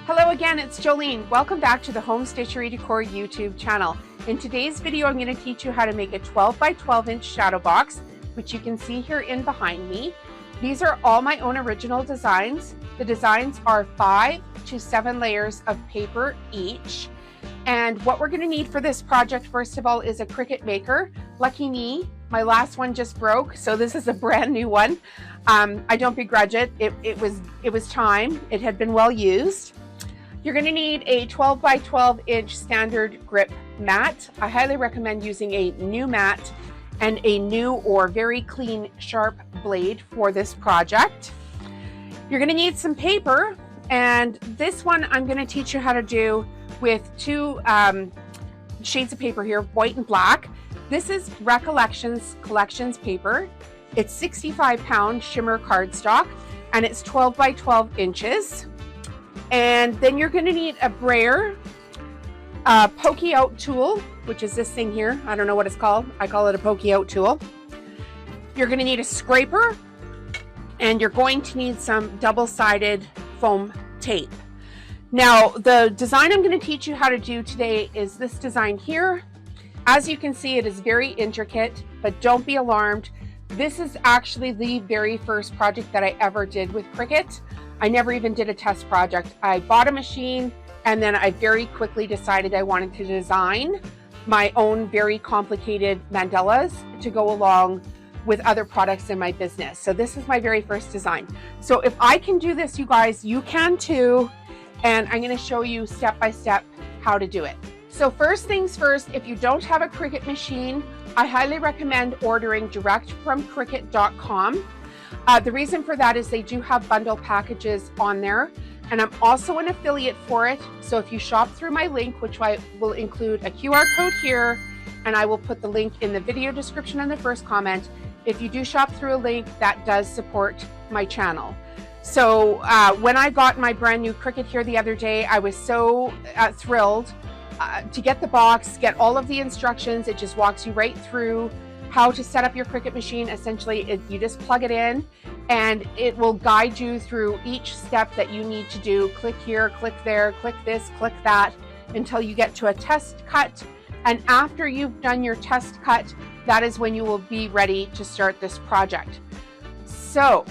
Hello again, it's Jolene. Welcome back to the Home Stitchery Decor YouTube channel. In today's video, I'm going to teach you how to make a 12 by 12 inch shadow box, which you can see here in behind me. These are all my own original designs. The designs are 5 to 7 layers of paper each. And what we're going to need for this project, first of all, is a Cricut Maker. Lucky me, my last one just broke, so this is a brand new one. I don't begrudge it. It was time. It had been well used. You're going to need a 12 by 12 inch standard grip mat. I highly recommend using a new mat and a new or very clean sharp blade for this project. You're going to need some paper, and this one I'm going to teach you how to do with two shades of paper here, white and black. This is Recollections Collections paper. It's 65-pound shimmer cardstock, and it's 12 by 12 inches. And then you're going to need a brayer, a pokey out tool, which is this thing here. I don't know what it's called. I call it a pokey out tool. You're going to need a scraper, and you're going to need some double-sided foam tape. Now, the design I'm going to teach you how to do today is this design here. As you can see, it is very intricate, but don't be alarmed. This is actually the very first project that I ever did with Cricut. I never even did a test project. I bought a machine, and then I very quickly decided I wanted to design my own very complicated mandalas to go along with other products in my business. So this is my very first design. So if I can do this, you guys, you can too. And I'm going to show you step by step how to do it. So first things first, if you don't have a Cricut machine, I highly recommend ordering direct from Cricut.com. The reason for that is they do have bundle packages on there, and I'm also an affiliate for it. So if you shop through my link, which I will include a QR code here, and I will put the link in the video description in the first comment. If you do shop through a link, that does support my channel. So when I got my brand new Cricut here the other day, I was so thrilled to get the box, get all of the instructions. It just walks you right through how to set up your Cricut machine. Essentially, you just plug it in, and it will guide you through each step that you need to do. Click here, click there, click this, click that, until you get to a test cut. And after you've done your test cut, that is when you will be ready to start this project. So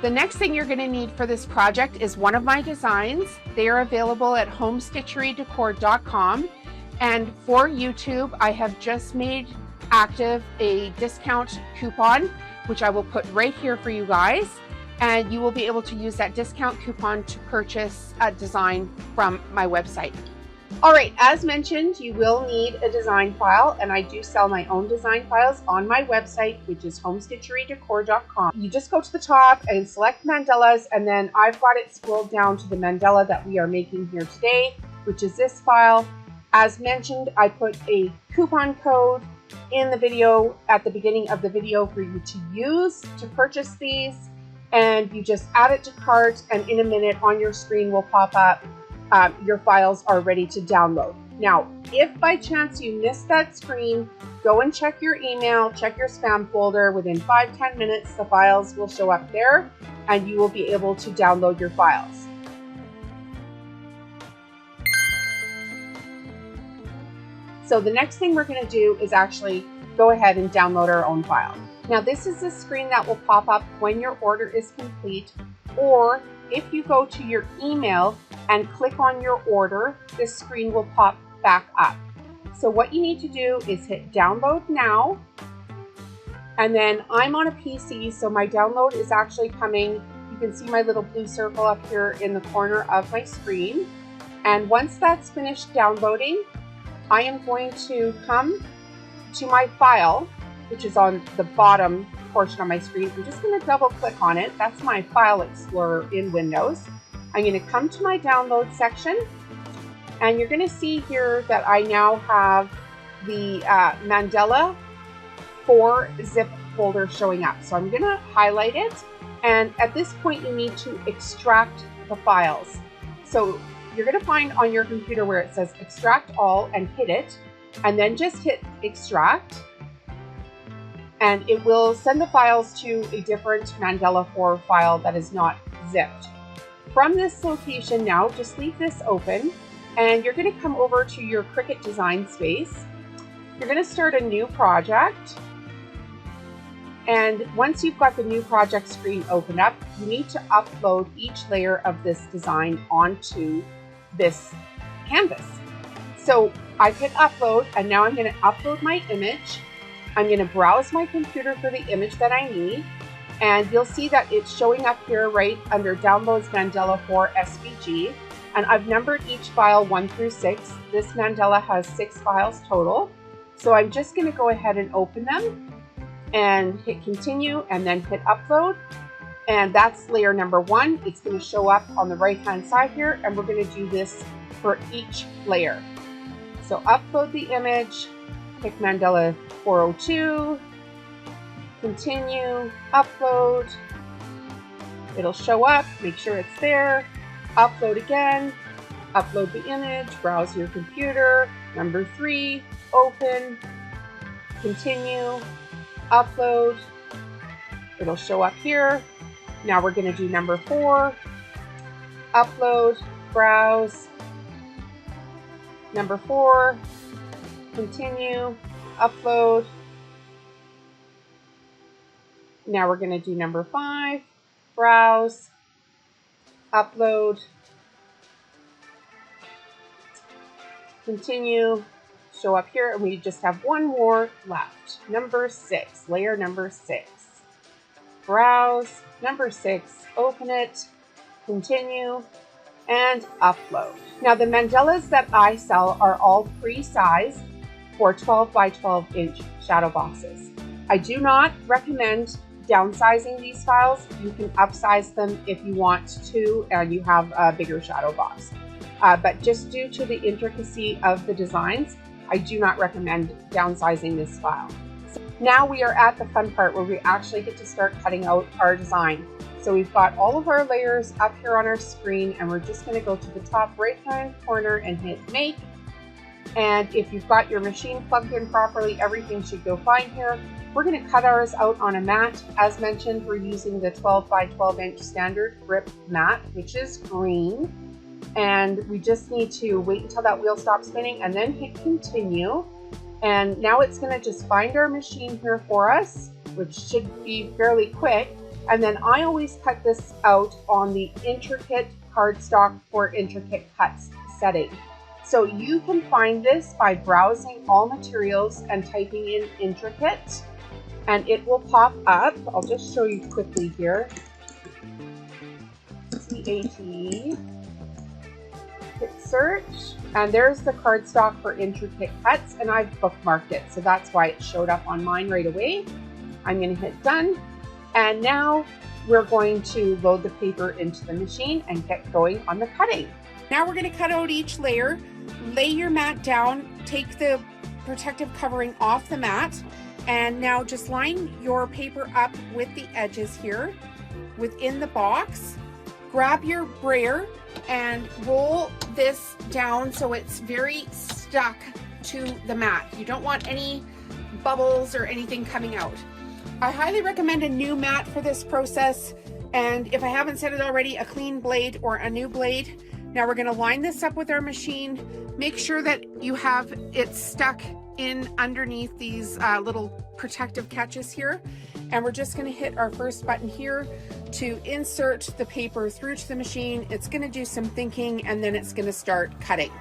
the next thing you're going to need for this project is one of my designs. They are available at homestitcherydecor.com. And for YouTube, I have just made active a discount coupon, which I will put right here for you guys. And you will be able to use that discount coupon to purchase a design from my website. All right, as mentioned, you will need a design file, and I do sell my own design files on my website, which is homestitcherydecor.com. You just go to the top and select mandalas, and then I've got it scrolled down to the mandala that we are making here today, which is this file. As mentioned, I put a coupon code in the video at the beginning of the video for you to use to purchase these, and you just add it to cart, and in a minute on your screen will pop up your files are ready to download. Now, if by chance you missed that screen, go and check your email, check your spam folder. Within 5-10 minutes, the files will show up there, and you will be able to download your files. So the next thing we're going to do is actually go ahead and download our own file. Now, this is the screen that will pop up when your order is complete, or if you go to your email and click on your order, this screen will pop back up. So what you need to do is hit download now. And then I'm on a PC, so my download is actually coming. You can see my little blue circle up here in the corner of my screen. And once that's finished downloading, I am going to come to my file, which is on the bottom portion of my screen. I'm just going to double click on it. That's my File Explorer in Windows. I'm going to come to my download section, and you're going to see here that I now have the Mandala 4 zip folder showing up. So I'm going to highlight it, and at this point you need to extract the files. So you're going to find on your computer where it says extract all and hit it, and then just hit extract. And it will send the files to a different Mandala 4 file that is not zipped. From this location now, just leave this open and you're going to come over to your Cricut design space. You're going to start a new project. And once you've got the new project screen opened up, you need to upload each layer of this design onto this canvas. So I hit upload, and now I'm going to upload my image. I'm going to browse my computer for the image that I need. And you'll see that it's showing up here right under Downloads Mandala 4 SVG. And I've numbered each file 1 through 6. This mandala has 6 files total. So I'm just going to go ahead and open them and hit continue and then hit upload. And that's layer number 1. It's going to show up on the right hand side here, and we're going to do this for each layer. So upload the image, pick Mandala 402, continue, upload. It'll show up, make sure it's there, upload again, upload the image, browse your computer, number 3, open, continue, upload. It'll show up here. Now we're going to do number 4, upload, browse, number 4, continue, upload. Now we're going to do number 5, browse, upload, continue, show up here, and we just have one more left. Number 6, layer number 6. Browse, number 6, open it, continue, and upload. Now the mandalas that I sell are all pre-sized for 12 by 12 inch shadow boxes. I do not recommend downsizing these files. You can upsize them if you want to and you have a bigger shadow box. But just due to the intricacy of the designs, I do not recommend downsizing this file. So now we are at the fun part where we actually get to start cutting out our design. So we've got all of our layers up here on our screen, and we're just going to go to the top right hand corner and hit make. And if you've got your machine plugged in properly, everything should go fine here. We're going to cut ours out on a mat. As mentioned, we're using the 12 by 12 inch standard grip mat, which is green. And we just need to wait until that wheel stops spinning and then hit continue. And now it's going to just find our machine here for us, which should be fairly quick. And then I always cut this out on the intricate cardstock for intricate cuts setting. So you can find this by browsing all materials and typing in intricate, and it will pop up. I'll just show you quickly here. CAT, hit search, and there's the cardstock for intricate cuts, and I've bookmarked it. So that's why it showed up on mine right away. I'm going to hit done. And now we're going to load the paper into the machine and get going on the cutting. Now we're going to cut out each layer. Lay your mat down, take the protective covering off the mat, and now just line your paper up with the edges here within the box. Grab your brayer and roll this down so it's very stuck to the mat. You don't want any bubbles or anything coming out. I highly recommend a new mat for this process, and if I haven't said it already, a clean blade or a new blade. Now we're going to line this up with our machine. Make sure that you have it stuck in underneath these little protective catches here, and we're just going to hit our first button here to insert the paper through to the machine. It's going to do some thinking, and then it's going to start cutting.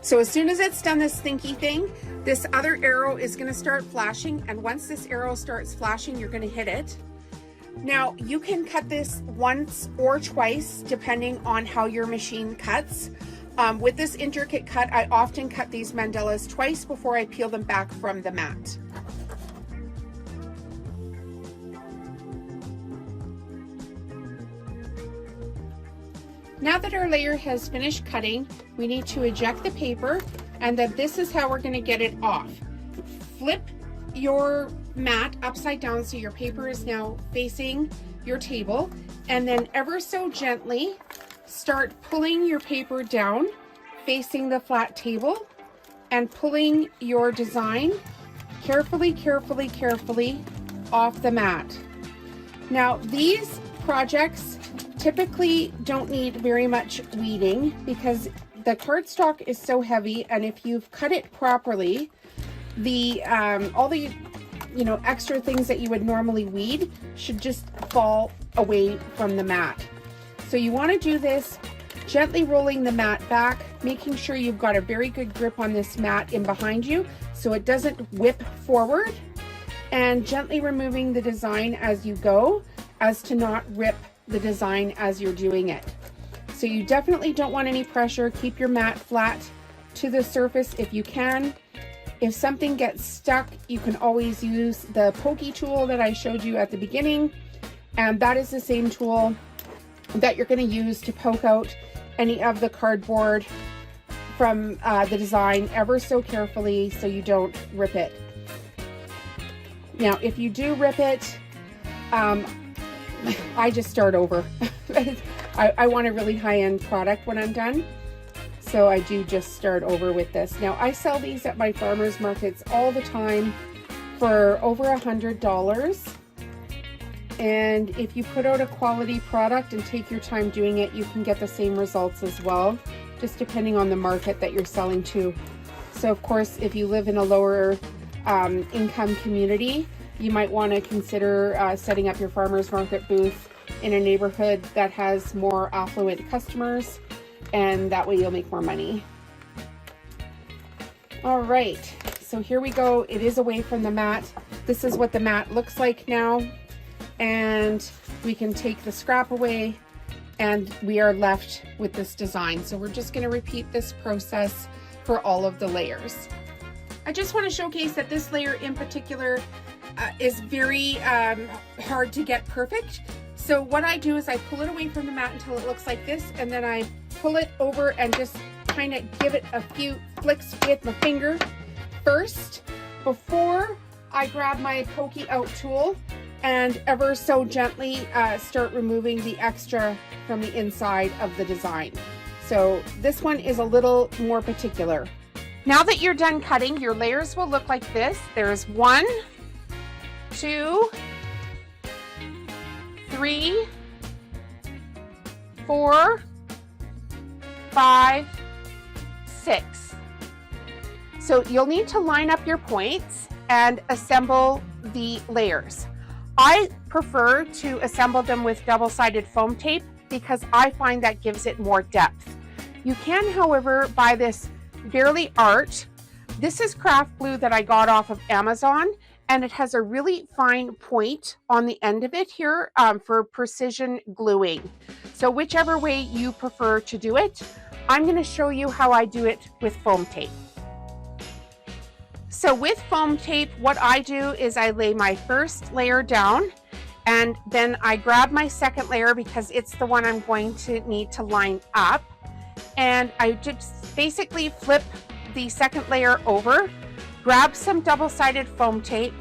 So as soon as it's done this thinky thing, this other arrow is going to start flashing, and once this arrow starts flashing, you're going to hit it. Now you can cut this once or twice depending on how your machine cuts. With this intricate cut, I often cut these mandalas twice before I peel them back from the mat. Now that our layer has finished cutting, we need to eject the paper, and then this is how we're going to get it off. Flip your mat upside down so your paper is now facing your table, and then ever so gently start pulling your paper down facing the flat table and pulling your design carefully off the mat. Now these projects typically don't need very much weeding because the cardstock is so heavy, and if you've cut it properly, the all the extra things that you would normally weed should just fall away from the mat. So you want to do this gently rolling the mat back, making sure you've got a very good grip on this mat in behind you so it doesn't whip forward, and gently removing the design as you go as to not rip the design as you're doing it. So you definitely don't want any pressure. Keep your mat flat to the surface if you can. If something gets stuck, you can always use the pokey tool that I showed you at the beginning, and that is the same tool that you're going to use to poke out any of the cardboard from the design ever so carefully so you don't rip it. Now if you do rip it, I just start over. I want a really high-end product when I'm done, so I do just start over with this. Now I sell these at my farmers markets all the time for over $100, and if you put out a quality product and take your time doing it, you can get the same results as well, just depending on the market that you're selling to. So of course, if you live in a lower income community, you might want to consider setting up your farmers market booth in a neighborhood that has more affluent customers, and that way you'll make more money. All right, so here we go. It is away from the mat. This is what the mat looks like now, and we can take the scrap away and we are left with this design. So we're just going to repeat this process for all of the layers. I just want to showcase that this layer in particular is very hard to get perfect. So what I do is I pull it away from the mat until it looks like this, and then I pull it over and just kind of give it a few flicks with my finger first before I grab my pokey out tool and ever so gently start removing the extra from the inside of the design. So this one is a little more particular. Now that you're done cutting, your layers will look like this. There's 1, 2, 3, 4, 5, 6. So you'll need to line up your points and assemble the layers. I prefer to assemble them with double-sided foam tape because I find that gives it more depth. You can, however, buy this Barely Art. This is craft glue that I got off of Amazon, and it has a really fine point on the end of it here for precision gluing. So whichever way you prefer to do it, I'm going to show you how I do it with foam tape. So with foam tape, what I do is I lay my first layer down, and then I grab my second layer because it's the one I'm going to need to line up. And I just basically flip the second layer over, grab some double-sided foam tape,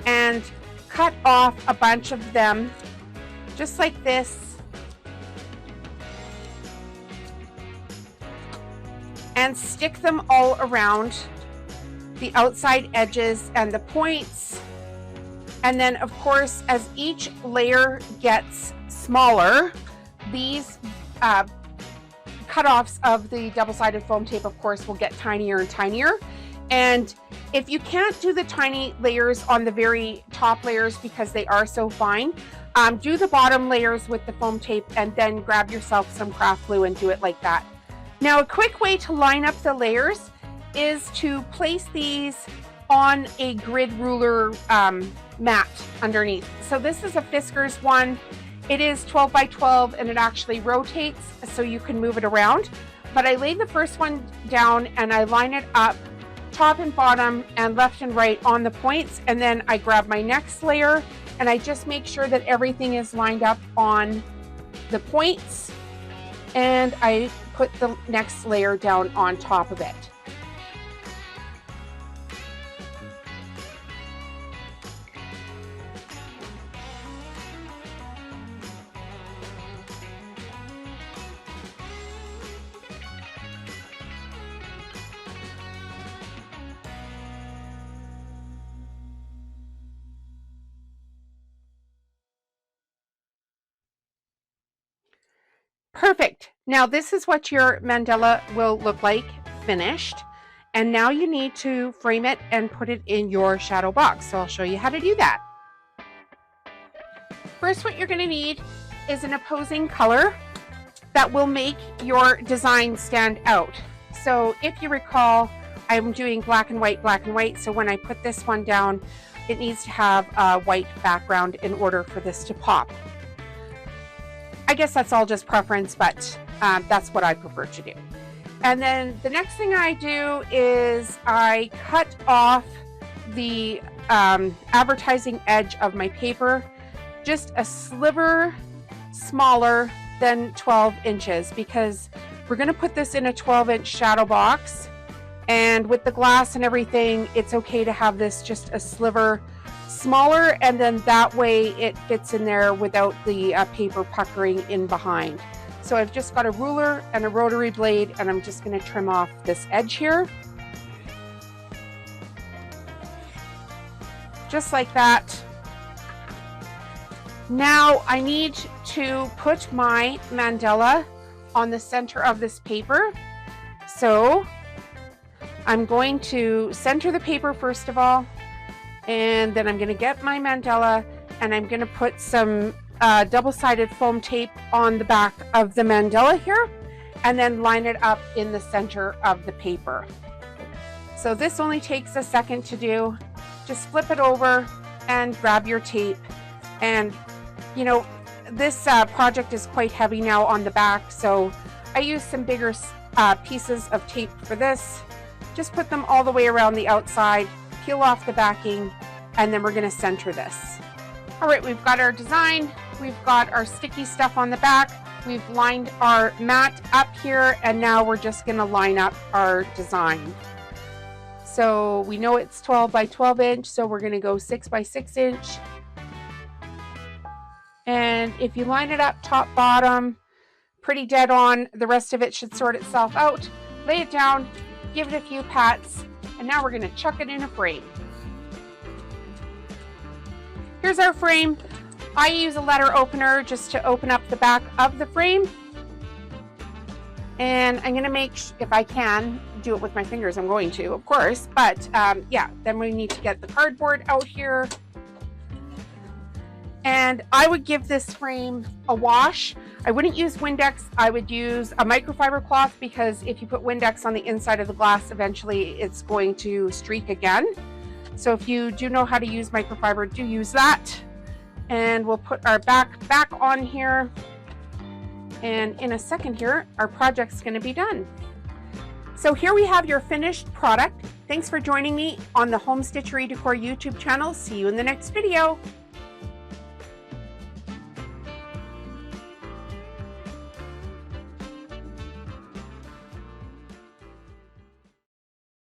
and cut off a bunch of them just like this, and stick them all around the outside edges and the points. And then of course, as each layer gets smaller, these cutoffs of the double-sided foam tape of course will get tinier and tinier. And if you can't do the tiny layers on the very top layers because they are so fine, do the bottom layers with the foam tape and then grab yourself some craft glue and do it like that. Now a quick way to line up the layers is to place these on a grid ruler mat underneath. So this is a Fiskars one. It is 12 by 12 and it actually rotates so you can move it around. But I lay the first one down and I line it up top and bottom and left and right on the points, and then I grab my next layer and I just make sure that everything is lined up on the points, and I put the next layer down on top of it. Perfect. Now this is what your mandala will look like finished. And now you need to frame it and put it in your shadow box. So I'll show you how to do that. First, what you're going to need is an opposing color that will make your design stand out. So if you recall, I'm doing black and white, black and white. So when I put this one down, it needs to have a white background in order for this to pop. I guess that's all just preference, but that's what I prefer to do. And then the next thing I do is I cut off the advertising edge of my paper, just a sliver smaller than 12 inches, because we're going to put this in a 12-inch shadow box. And with the glass and everything, it's okay to have this just a sliver smaller, and then that way it fits in there without the paper puckering in behind. So I've just got a ruler and a rotary blade, and I'm just going to trim off this edge here. Just like that. Now I need to put my mandala on the center of this paper. So I'm going to center the paper first of all, and then I'm going to get my mandala and I'm going to put some double-sided foam tape on the back of the mandala here, and then line it up in the center of the paper. So this only takes a second to do. Just flip it over and grab your tape. And you know, this project is quite heavy now on the back, so I use some bigger pieces of tape for this. Just put them all the way around the outside, peel off the backing, and then we're going to center this. All right, we've got our design. We've got our sticky stuff on the back. We've lined our mat up here, and now we're just going to line up our design. So we know it's 12 by 12 inch, so we're going to go 6 by 6 inch. And if you line it up top, bottom, pretty dead on, the rest of it should sort itself out. Lay it down, give it a few pats, and now we're going to chuck it in a frame. Here's our frame. I use a letter opener just to open up the back of the frame. And I'm going to make, if I can, do it with my fingers. I'm going to, of course. But yeah, then we need to get the cardboard out here. And I would give this frame a wash. I wouldn't use Windex. I would use a microfiber cloth, because if you put Windex on the inside of the glass, eventually it's going to streak again. So if you do know how to use microfiber, do use that. And we'll put our back on here. And in a second here, our project's going to be done. So here we have your finished product. Thanks for joining me on the Home Stitchery Decor YouTube channel. See you in the next video.